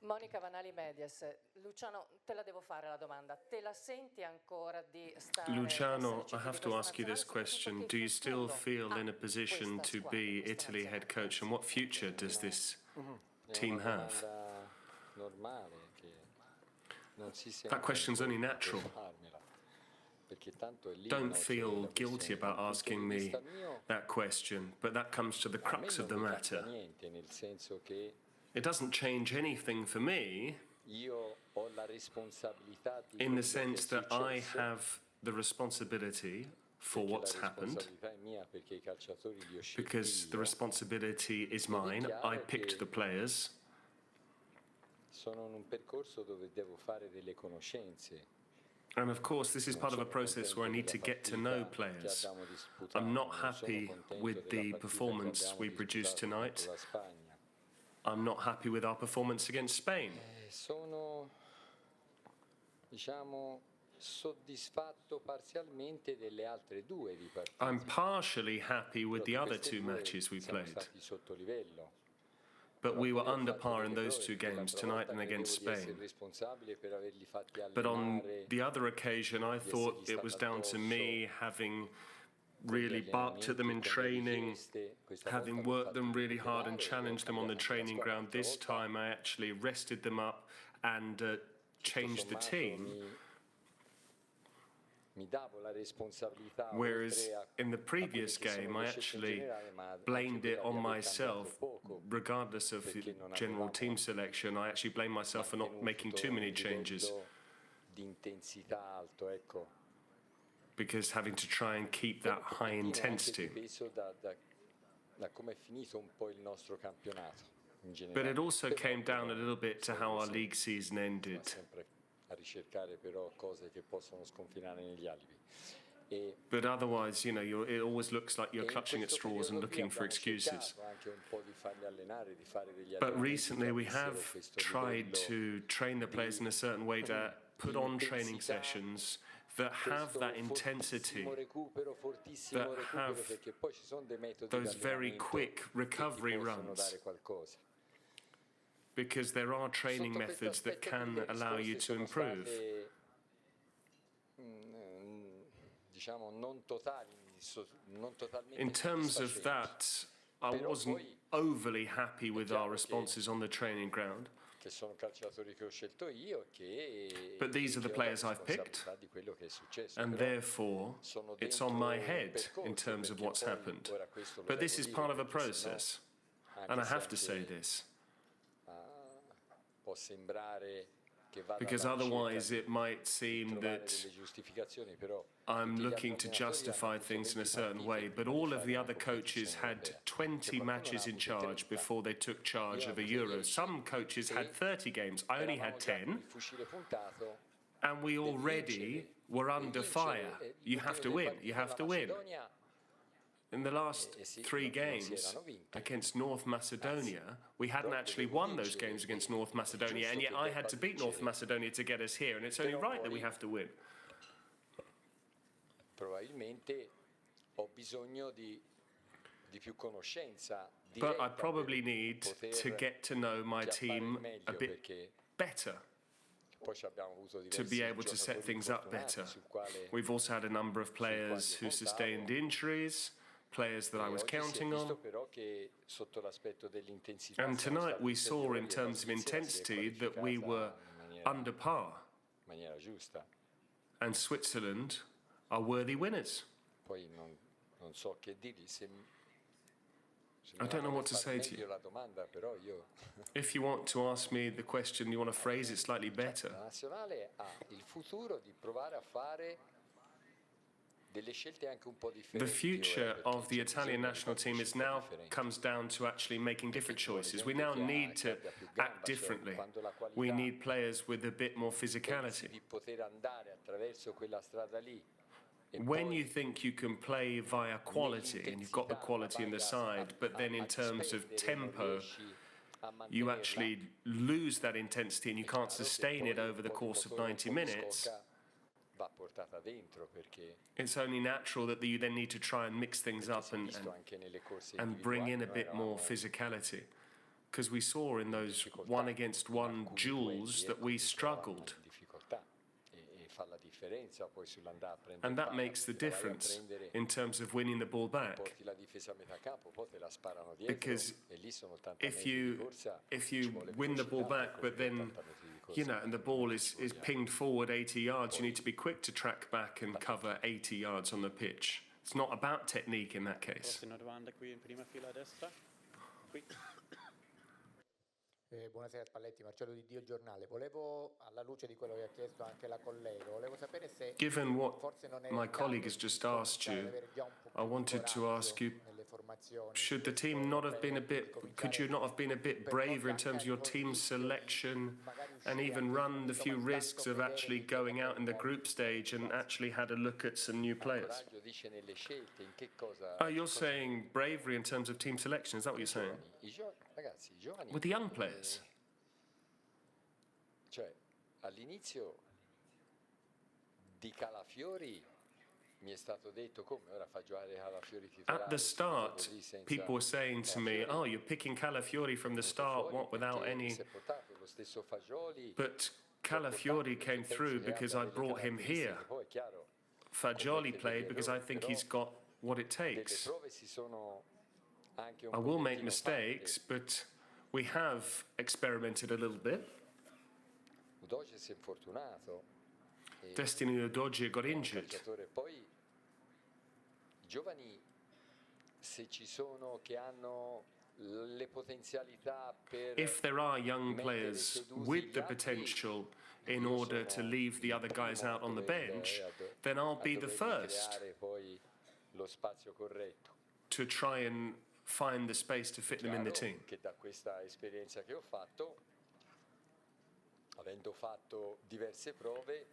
Monica Vanali Medias, Luciano, te la devo fare la domanda. Te la senti ancora di stare Luciano, I have to ask you this question. Do you still feel in a position to be Italy head coach? And what future does this team have? That question's only natural. Don't feel guilty about asking me that question, but that comes to the crux of the matter. It doesn't change anything for me in the sense that I have the responsibility for what's happened, because the responsibility is mine. I picked the players. And of course, this is part of a process where I need to get to know players. I'm not happy with the performance we produced tonight. I'm not happy with our performance against Spain. I'm partially happy with the other two matches we played. But we were under par in those two games, tonight and against Spain. But on the other occasion, I thought it was down to me having really barked at them in training, having worked them really hard and challenged them on the training ground. This time I actually rested them up and changed the team. Whereas in the previous game, I actually blamed it on myself, regardless of the general team selection. I actually blamed myself for not making too many changes, because having to try and keep that high intensity. But it also came down a little bit to how our league season ended. But otherwise, you know, it always looks like you're clutching at straws and looking for excuses. But recently we have tried to train the players in a certain way to put on training sessions that have that intensity, that have those very quick recovery runs. Because there are training methods that can allow you to improve. In terms of that, I wasn't overly happy with our responses on the training ground. But these are the players I've picked, and therefore it's on my head in terms of what's happened. But this is part of a process, and I have to say this, because otherwise it might seem that I'm looking to justify things in a certain way, but all of the other coaches had 20 matches in charge before they took charge of a Euro. Some coaches had 30 games. I only had 10. And we already were under fire. You have to win. You have to win. In the last 3 games against North Macedonia, we hadn't actually won those games against North Macedonia, and yet I had to beat North Macedonia to get us here, and it's only right that we have to win. But I probably need to get to know my team a bit better, to be able to set things up better. We've also had a number of players who sustained injuries, players that I was counting on. And tonight we saw in terms of intensity that we were under par. And Switzerland are worthy winners. I don't know what to say to you. If you want to ask me the question, you want to phrase it slightly better. The future of the Italian national team comes down to actually making different choices. We now need to act differently. We need players with a bit more physicality. When you think you can play via quality, and you've got the quality in the side, but then in terms of tempo, you actually lose that intensity and you can't sustain it over the course of 90 minutes, it's only natural that you then need to try and mix things up and bring in a bit more physicality. because we saw in those one-against-one duels that we struggled. And that makes the difference in terms of winning the ball back. Because if you win the ball back, but then, and the ball is pinged forward 80 yards, you need to be quick to track back and cover 80 yards on the pitch. It's not about technique in that case. Buonasera Spalletti, Marcello di Dio Giornale. Volevo, alla luce di quello che ha chiesto anche la collega, volevo sapere se Given what my colleague has just asked you, I wanted to ask you, should the team not have been could you not have been a bit braver in terms of your team selection and even run the few risks of actually going out in the group stage and actually had a look at some new players? You're saying bravery in terms of team selection, is that what you're saying? With the young players? Cioè, all'inizio di Calafiori mi è stato detto come ora fa giocare Calafiori titolare. At the start, people were saying to me, "Oh, you're picking Calafiori from the start, what, without any..." But Calafiori came through because I brought him here. Fagioli played because I think he's got what it takes. I will make mistakes, but we have experimented a little bit. Destiny Udogie got injured. Poi giovani, se ci sono che hanno le potenzialità per if there are young players with the potential in order to leave the other guys out on the bench, then I'll be the first to try and find the space to fit them in the team. Che da questa esperienza che ho fatto, avendo fatto diverse prove,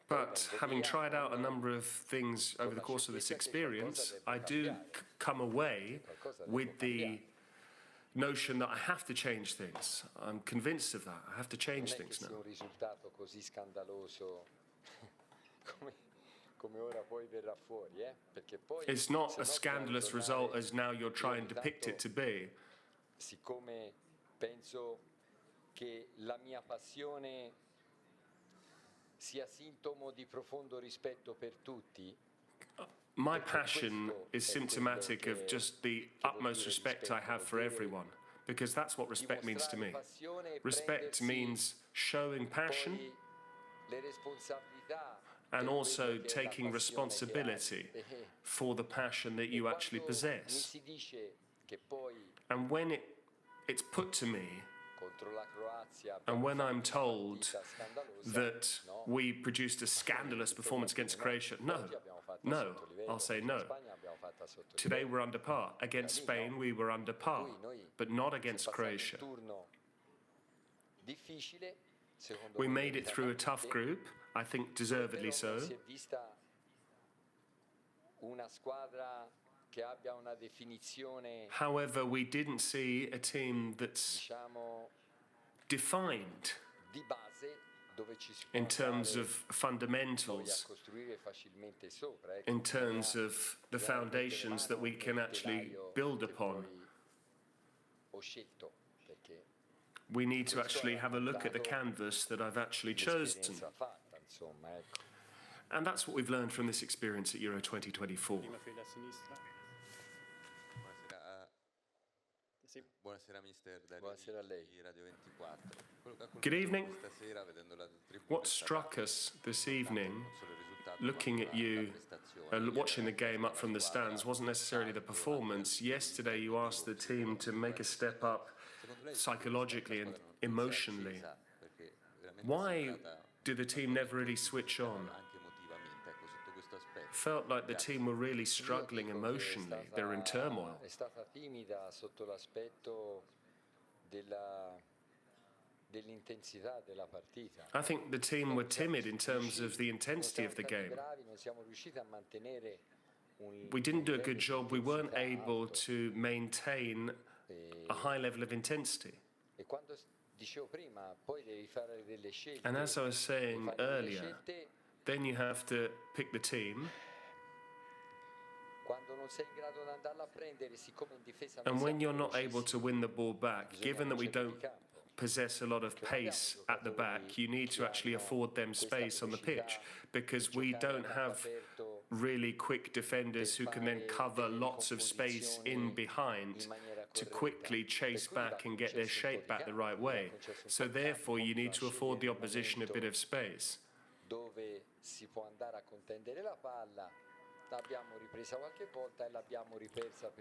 but having tried out a number of things over the course of this experience, I do come away with the notion that I have to change things. I'm convinced of that. I have to change things now. Un risultato così scandaloso come ora poi verrà fuori, perché poi it's not a scandalous result as now you're trying to depict it to be. Siccome penso che la mia passione sia sintomo di profondo rispetto per tutti. My passion is symptomatic of just the utmost respect I have for everyone, because that's what respect means to me. Respect means showing passion and also taking responsibility for the passion that you actually possess. And when it's put to me, and when I'm told that we produced a scandalous performance against Croatia, no, I'll say no. Today we're under par. Against Spain we were under par, but not against Croatia. We made it through a tough group, I think deservedly so. However, we didn't see a team that's defined in terms of fundamentals, in terms of the foundations that we can actually build upon. We need to actually have a look at the canvas that I've actually chosen. And that's what we've learned from this experience at Euro 2024. Good evening. What struck us this evening, looking at you, watching the game up from the stands, wasn't necessarily the performance. Yesterday you asked the team to make a step up psychologically and emotionally. Why did the team never really switch on? Felt like the team were really struggling emotionally. They were in turmoil. I think the team were timid in terms of the intensity of the game. We didn't do a good job. We weren't able to maintain a high level of intensity. And as I was saying earlier, then you have to pick the team. And when you're not able to win the ball back, given that we don't possess a lot of pace at the back, you need to actually afford them space on the pitch, because we don't have really quick defenders who can then cover lots of space in behind to quickly chase back and get their shape back the right way. So therefore you need to afford the opposition a bit of space.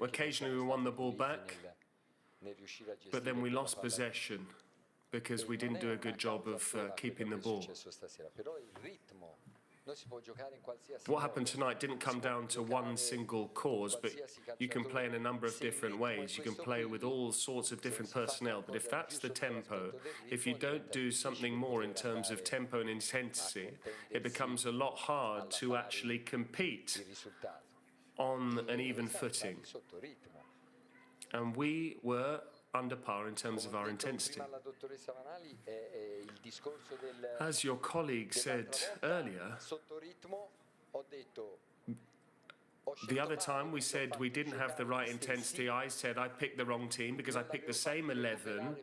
Occasionally we won the ball back, but then we lost possession because we didn't do a good job of keeping the ball. What happened tonight didn't come down to one single cause, but you can play in a number of different ways. You can play with all sorts of different personnel, but if that's the tempo, if you don't do something more in terms of tempo and intensity, it becomes a lot hard to actually compete on an even footing. And we were under par in terms of our intensity. As your colleague said earlier, the other time we said we didn't have the right intensity. I said I picked the wrong team because I picked the same 11.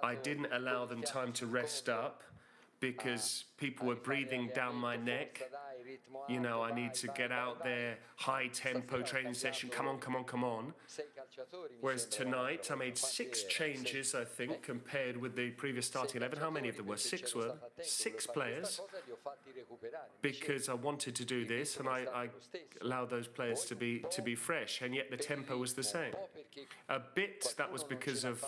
I didn't allow them time to rest up because people were breathing down my neck. You know, I need to get out there, high tempo training session, come on, come on, come on. Whereas tonight I made 6 changes, I think, compared with the previous starting 11. How many of them were? 6 were. 6 players, because I wanted to do this and I allowed those players to be fresh, and yet the tempo was the same. A bit that was because of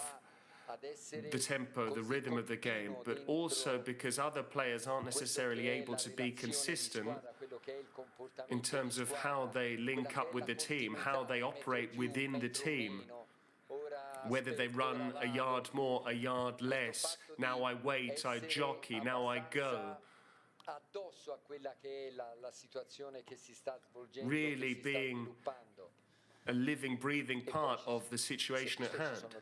the tempo, the rhythm of the game, but also because other players aren't necessarily able to be consistent in terms of how they link up with the team, how they operate within the team, whether they run a yard more, a yard less. Now I wait, I jockey, now I go. Really being a living, breathing part of the situation at hand.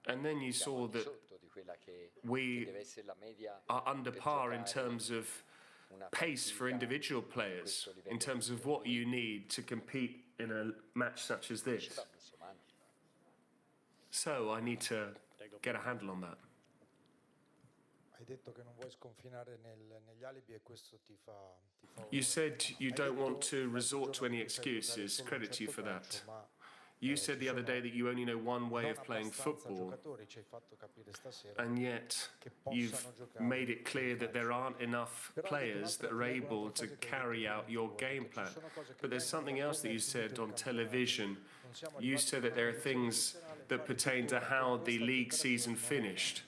And then you saw that we are under par in terms of pace for individual players, in terms of what you need to compete in a match such as this. So I need to get a handle on that. You said you don't want to resort to any excuses. Credit to you for that. You said the other day that you only know one way of playing football, and yet you've made it clear that there aren't enough players that are able to carry out your game plan. But there's something else that you said on television. You said that there are things that pertain to how the league season finished.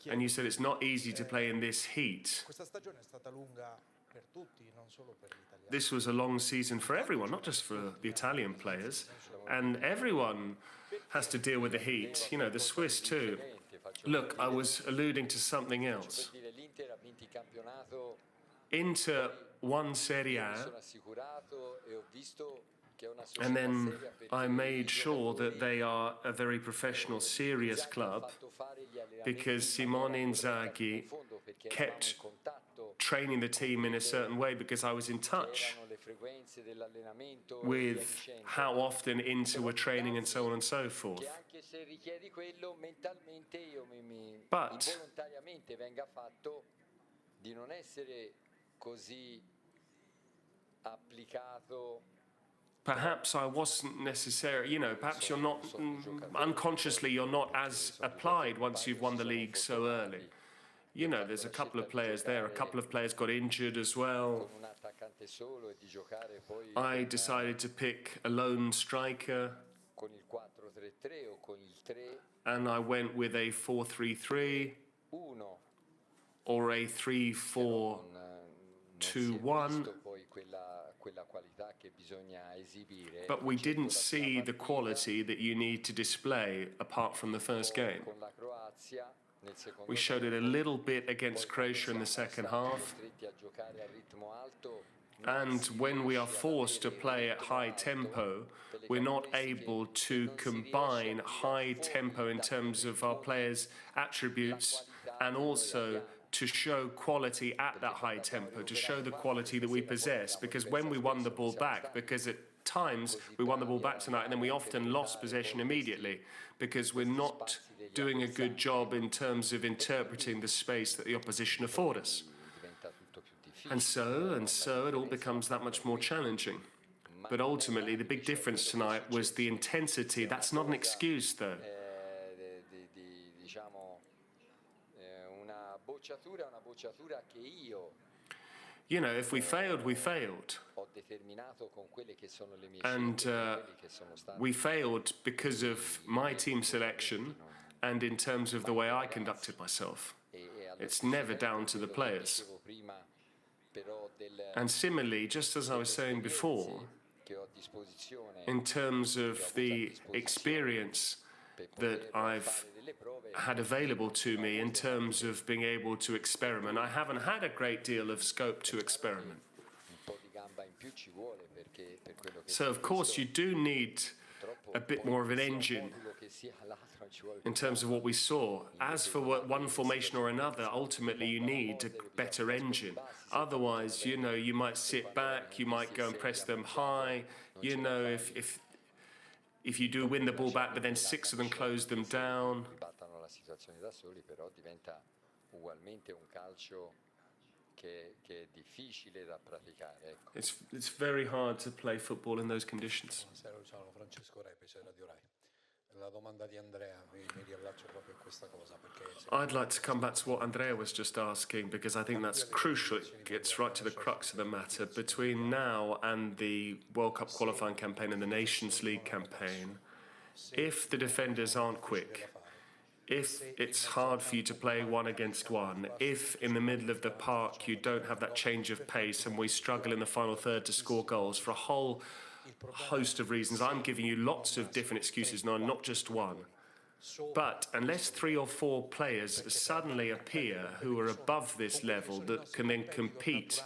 And you said it's not easy to play in this heat. This was a long season for everyone, not just for the Italian players. And everyone has to deal with the heat, you know, the Swiss too. Look, I was alluding to something else. Inter won Serie A, and then I made sure that they are a very professional, serious club, because Simone Inzaghi kept training the team in a certain way, because I was in touch with how often Inter were training and so on and so forth. But perhaps I wasn't necessarily, you know, perhaps you're not, unconsciously you're not as applied once you've won the league so early. You know, there's a couple of players there, a couple of players got injured as well. I decided to pick a lone striker, and I went with a 4-3-3 or a 3-4-2-1. But we didn't see the quality that you need to display apart from the first game. We showed it a little bit against Croatia in the second half. And when we are forced to play at high tempo, we're not able to combine high tempo in terms of our players' attributes and also to show quality at that high tempo, to show the quality that we possess. Because when we won the ball back, because at times we won the ball back tonight and then we often lost possession immediately because we're not doing a good job in terms of interpreting the space that the opposition afford us. And so it all becomes that much more challenging. But ultimately, the big difference tonight was the intensity. That's not an excuse, though. You know, if we failed, we failed. And we failed because of my team selection and in terms of the way I conducted myself. It's never down to the players. And similarly, just as I was saying before, in terms of the experience that I've had available to me in terms of being able to experiment, I haven't had a great deal of scope to experiment. So, of course, you do need a bit more of an engine in terms of what we saw. As for one formation or another, ultimately you need a better engine. Otherwise, you know, you might sit back, you might go and press them high. You know, if you do win the ball back, but then 6 of them close them down. It's very hard to play football in those conditions. I'd like to come back to what Andrea was just asking, because I think that's crucial. It gets right to the crux of the matter. Between now and the World Cup qualifying campaign and the Nations League campaign, if the defenders aren't quick, if it's hard for you to play 1 against 1, if in the middle of the park you don't have that change of pace and we struggle in the final third to score goals for a whole host of reasons, I'm giving you lots of different excuses now, not just one. But unless 3 or 4 players suddenly appear who are above this level that can then compete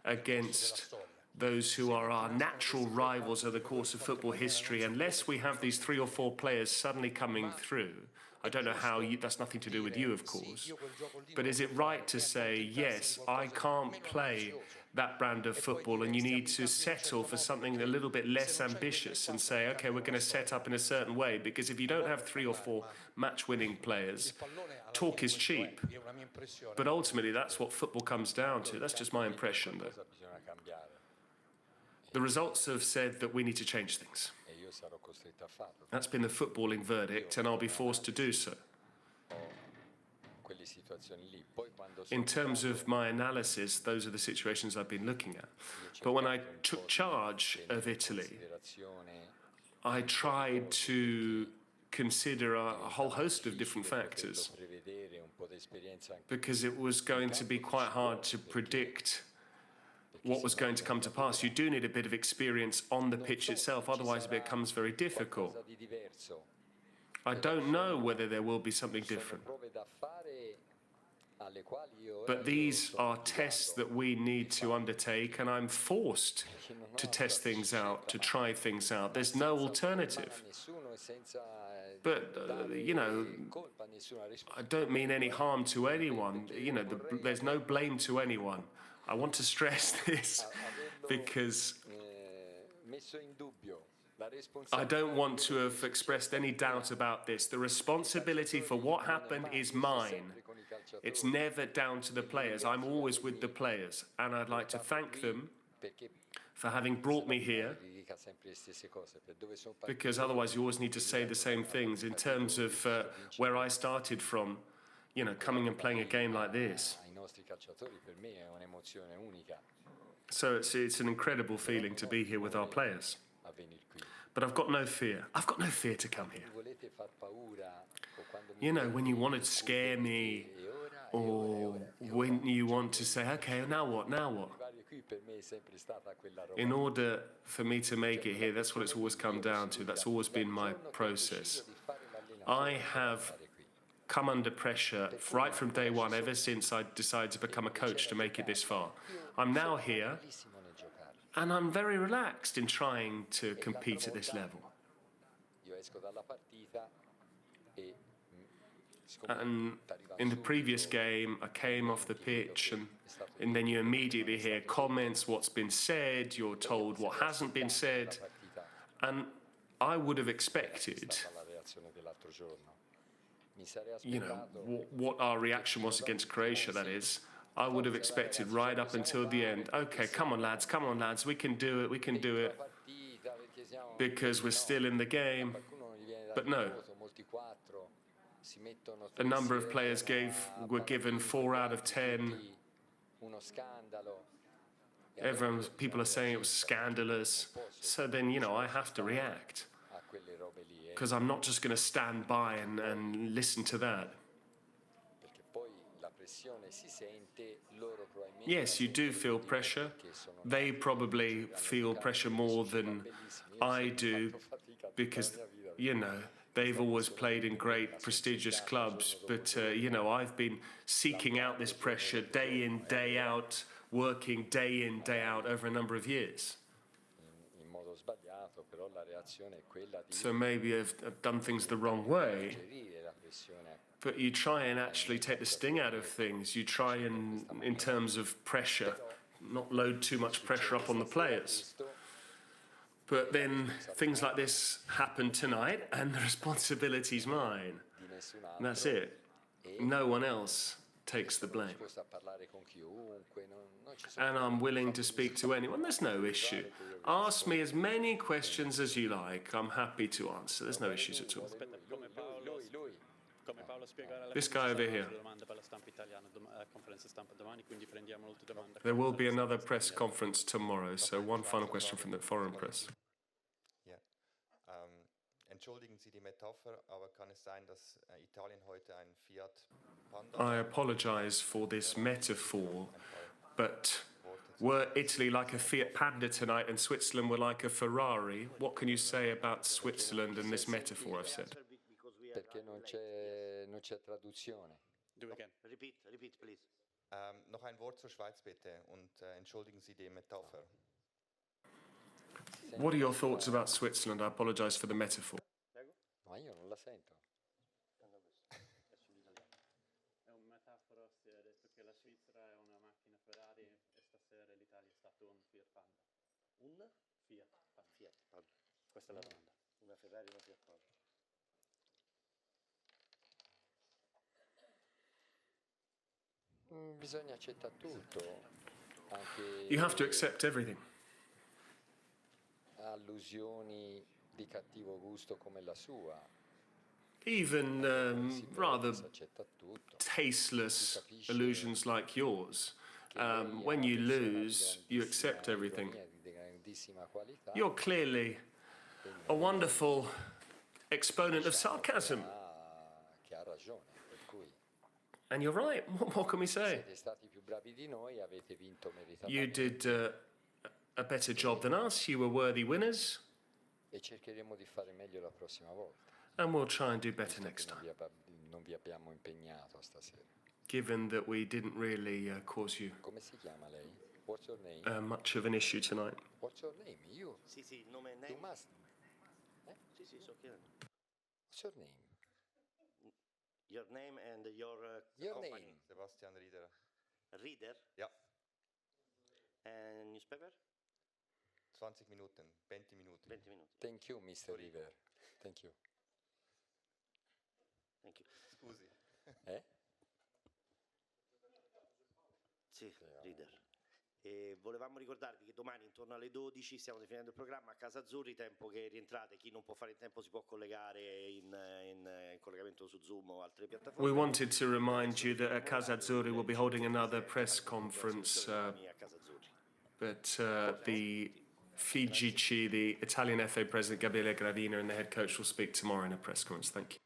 against those who are our natural rivals over the course of football history, unless we have these 3 or 4 players suddenly coming through, I don't know how, that's nothing to do with you, of course, but is it right to say, yes, I can't play that brand of football and you need to settle for something a little bit less ambitious and say, okay, we're going to set up in a certain way, because if you don't have 3 or 4 match-winning players, talk is cheap. But ultimately, that's what football comes down to. That's just my impression, though. The results have said that we need to change things. That's been the footballing verdict, and I'll be forced to do so. In terms of my analysis, those are the situations I've been looking at. But when I took charge of Italy, I tried to consider a whole host of different factors, because it was going to be quite hard to predict what was going to come to pass. You do need a bit of experience on the pitch itself, otherwise it becomes very difficult. I don't know whether there will be something different. But these are tests that we need to undertake, and I'm forced to test things out, to try things out. There's no alternative. But, you know, I don't mean any harm to anyone. You know, there's no blame to anyone. I want to stress this because I don't want to have expressed any doubt about this. The responsibility for what happened is mine. It's never down to the players. I'm always with the players, and I'd like to thank them for having brought me here, because otherwise you always need to say the same things in terms of where I started from, you know, coming and playing a game like this. So it's an incredible feeling to be here with our players. But I've got no fear. I've got no fear to come here. You know, when you want to scare me, or when you want to say, okay, now what, now what? In order for me to make it here, that's what it's always come down to. That's always been my process. I have come under pressure right from day one, ever since I decided to become a coach to make it this far. I'm now here, and I'm very relaxed in trying to compete at this level. And in the previous game, I came off the pitch and then you immediately hear comments, what's been said, you're told what hasn't been said. And I would have expected, you know, what our reaction was against Croatia, that is. I would have expected right up until the end, okay, come on lads, we can do it, because we're still in the game. But no, a number of players were given 4 out of 10. People are saying it was scandalous. So then, you know, I have to react, because I'm not just going to stand by and listen to that. Yes, you do feel pressure. They probably feel pressure more than I do, because, you know, they've always played in great, prestigious clubs. But, you know, I've been seeking out this pressure day in, day out, working day in, day out over a number of years. So maybe I've done things the wrong way. But you try and actually take the sting out of things. You try and, in terms of pressure, not load too much pressure up on the players. But then things like this happen tonight, and the responsibility's mine. And that's it. No one else takes the blame. And I'm willing to speak to anyone. There's no issue. Ask me as many questions as you like. I'm happy to answer. There's no issues at all. This guy over here. There will be another press conference tomorrow, so one final question from the foreign press. Ja. Entschuldigen Sie die Metapher, aber kann es sein, dass Italien heute ein Fiat Panda? I apologize for this metaphor, but were Italy like a Fiat Panda tonight and Switzerland were like a Ferrari? What can you say about Switzerland and this metaphor I've said? Perché non c'è traduzione. Do it again. Repeat, please. Noch ein Wort zur Schweiz bitte und entschuldigen Sie die Metapher. What are your thoughts about Switzerland? I apologize for the metaphor. Ma io non la sento. È un metafora, si è detto che la Svizzera è una macchina Ferrari e stasera l'Italia è stato un Fiat Panda. Un Fiat Panda. Questa è la domanda. Una Ferrari, una Fiat Panda. Bisogna accettare tutto. Anche You have to accept everything. allusioni di cattivo gusto come la sua. Even rather Si accetta tutto. tasteless allusions like yours. When you lose, you accept everything. Di grandissima qualità. You're clearly a wonderful exponent of sarcasm. Che ha ragione, per cui And you're right. What can we say? siete stati più bravi di noi, avete vinto You meritatamente. did a better job than us. You were worthy winners. E cercheremo di fare meglio la prossima volta. And we'll try and do better Visto next che time, non vi abbiamo impegnato stasera. given that we didn't really cause you Come si chiama lei? What's your name? much of an issue tonight. What's your name? You. Sì, nome You name. must. Sì, so chiedendo. What's your name? Your name and your Your company. name. Sebastian Rieder. Reader Ja, and newspaper? 20 Minuten, 20 Minuten. 20 minuti. Thank you, Mr. River. Thank you. Thank you. Scusi. Sì, Reader. E volevamo ricordarvi che domani intorno alle 12 stiamo definendo il programma a Casa Azzurri, tempo che rientrate, chi non può fare in tempo si può collegare in collegamento su Zoom o altre piattaforme. We wanted to remind you that at Casa Azzurri we'll be holding another press conference, A Casa Azzurri. but the FIGC, the Italian FA President Gabriele Gravina, and the head coach will speak tomorrow in a press conference. Thank you.